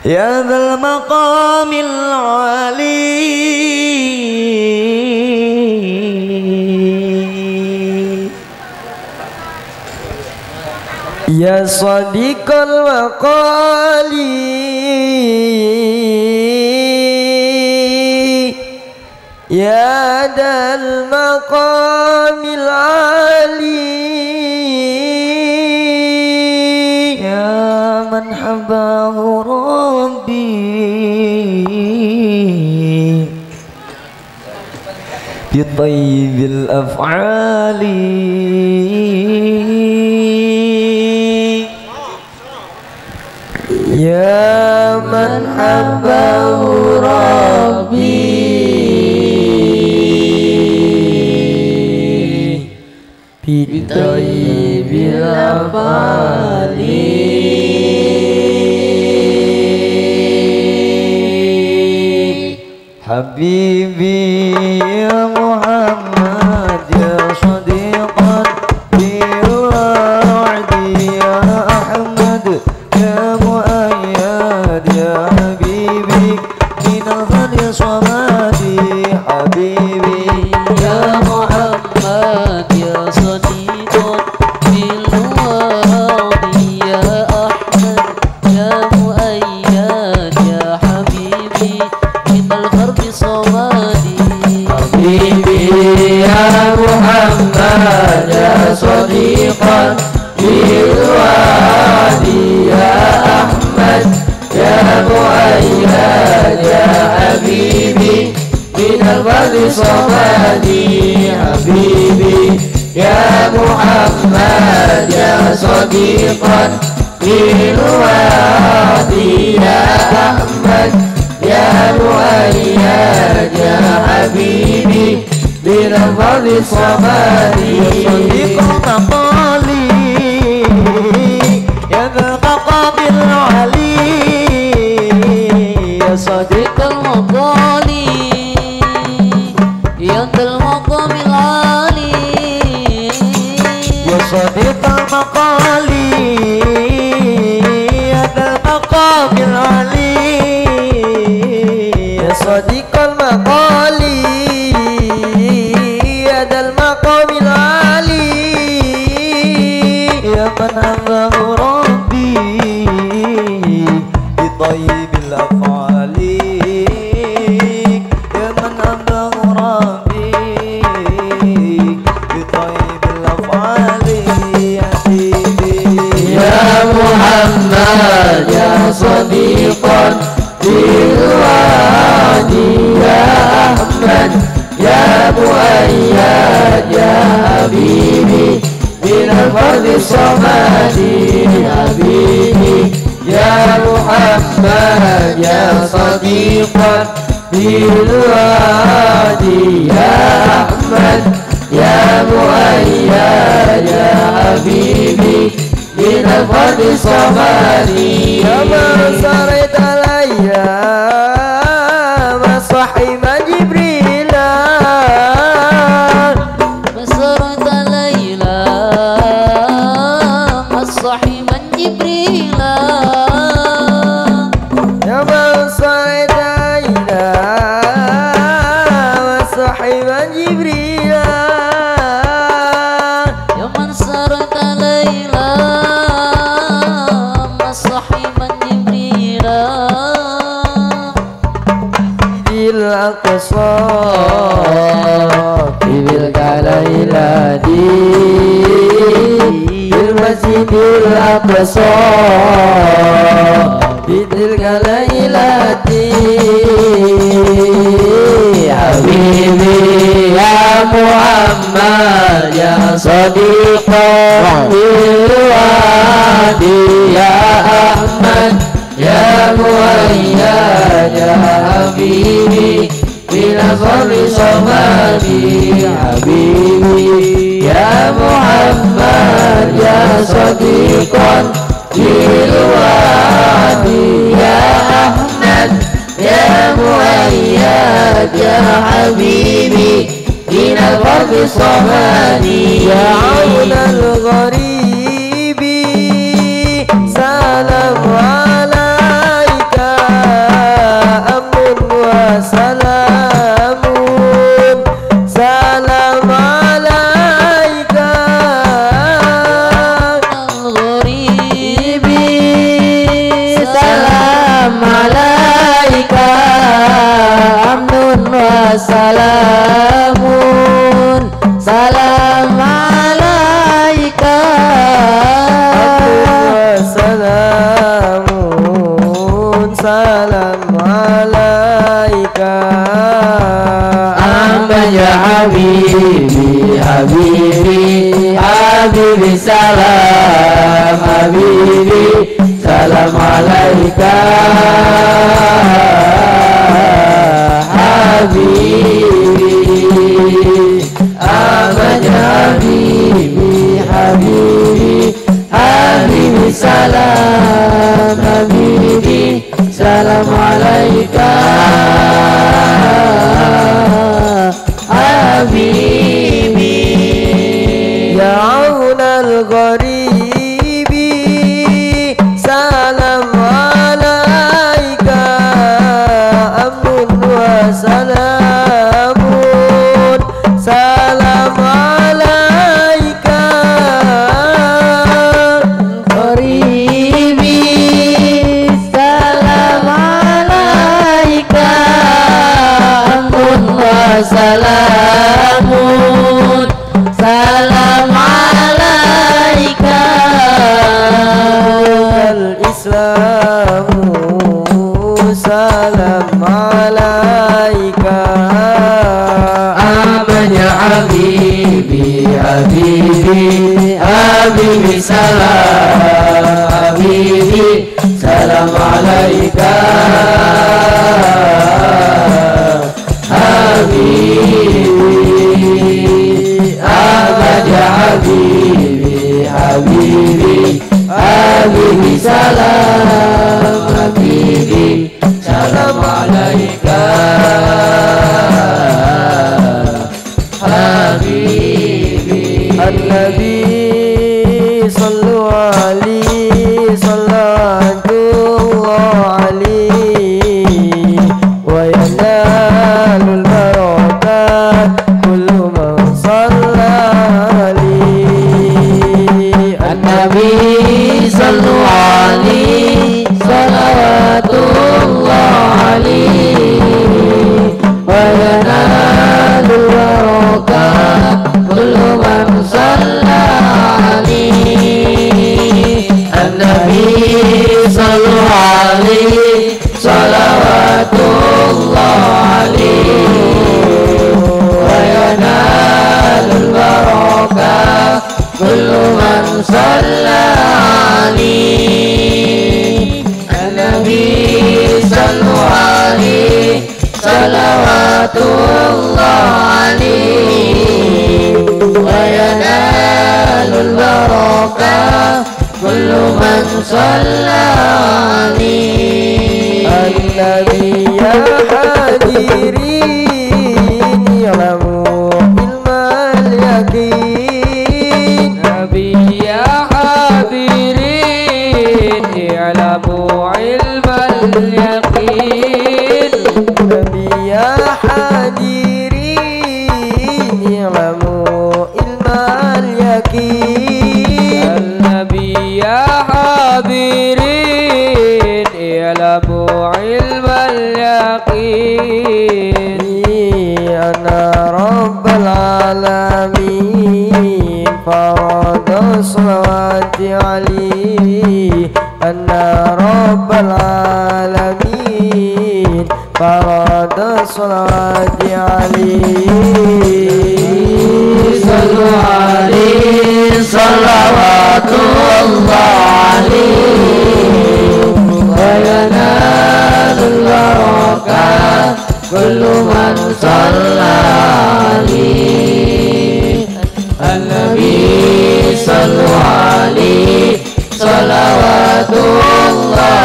يا ذا المقام العالي يا صديق المقال يا ذا المقام العالي يا من حباه ربي بطيب الأفعال يا من حباه ربي بطيب الأفعال حبيبي يا محمد يا صديقا بالوعد يا أحمد يا مؤيد يا حبيبي من الفضل صمدي حبيبي يا محمد يا صديقا بالوعد يا أحمد يا مؤيد يا حبيبي من الغرب صمدي حبيبي يا محمد يا صديقا بالوعد يا أحمد يا مؤيد يا حبيبي من الفضل صمدي حبيبي يا محمد يا صديقا بالوعد يا أحمد يا مؤيد يا حبيبي من الفضل صمدي صديق مقالي يا ذا المقام العلي يا صديق المقال يا ذا المقام العالي يا صديق المقال يا ذا المقام العلي يا صديق المقال يا ذا المقام العالي يا من أمره ربي بطيب الأفعال يا من أمره ربي بطيب الأفعال يا حبيبي يا محمد يا صديقا بالوعد يا أحمد يا مؤيد يا حبيبي من الفضل صمدي حبيبي يا محمد يا صديقا بالوعد يا أحمد يا مؤيد يا حبيبي من الفضل صمدي يا من سرت الأيام صحيبا جبريل مسرت ليلى صحيبا جبريل يا من سرت الأيام صحيبا جبريل يا من سرت ليلى صحيبا جبريل في الأقصى في تلك ليلة في المسجد الأقصى في تلك ليلة حبيبي يا محمد يا صديقا بالوعد يا أحمد يا مؤيد يا حبيبي من الفضل صمدي حبيبي يا محمد يا صديقا بالوعد يا أحمد يا مؤيد يا حبيبي من الفرد صمدي يا عون الغريب سلام عليك habibi salam alaika habibi Ahmad ya habibi habibi habibi salam habibi salam alaika habibi ya aunal gharibi salam alaika amun wa salamun salam alaika gharibi salam alaika amun wa salamun salam alaika al-islamu salam alaika Ahmad ya habibi habibi habibi salam habibi salam alaika habibi Ahmad ya habibi habibi habibi salam habibi salam alaika habibi an-nabi sallu alaihi sallallahu alaihi wa yanalul barakat kullu man salla alaihi an-nabi sallu alaihi salawatullah alaihi wa yanalul barakat kullu man salla alaihi an-nabi sallu alaihi salawatullah alaihi wa yanalul barakat kullu man salla alaihi an-nabi sallu alaihi salawatullah alaihi wa yanalul barakat kullu man salla alaihi an-nabi ya hadirin ya'lamu ilmal yaqin nabi ya hadirin ya'lamu ilmal yaqin nabi ya hadirin ya'lamu ilmal yaqin nabi ya hadirin ya'lamu ilmal yaqin ana rabbal alamin farada salawati alaihi ana rabbal alamin farada salawati alaihi sallu alaihi salawatullah alaihi wa yanalul barakat kullu man salla alaihi an-nabi sallu alaihi salawatullah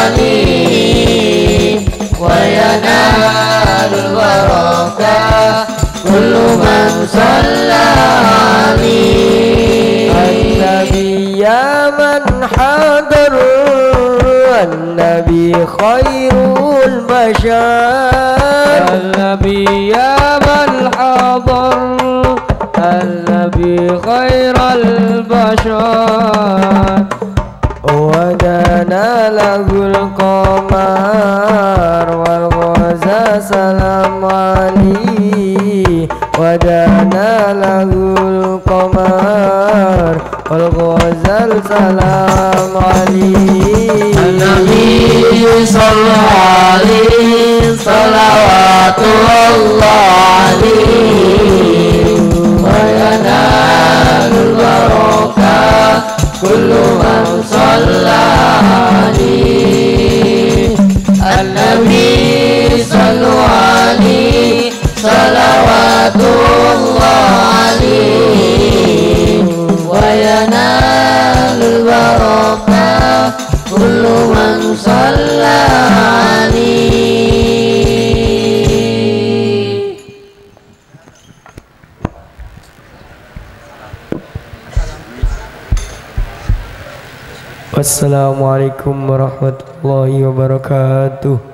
alaihi wa yanalul barakat kullu man salla alaihi an-nabi ya man hadar an-nabi khairul bashar an-nabi ya man hadar an-nabi khairul bashar wadana lahul qamar wal ghaza salam alaihi wadana lahul qamar wal ghazal salam alaihi an-nabi sallallahu alaihi salawatullah alaihi wa yanalul barakah kullu man shalla alaihi an-nabi sallu alaihi salawatullah alaihi wa yanalul barakah kullu man shalla alaihi. Wassalamualaikum warahmatullahi wabarakatuh.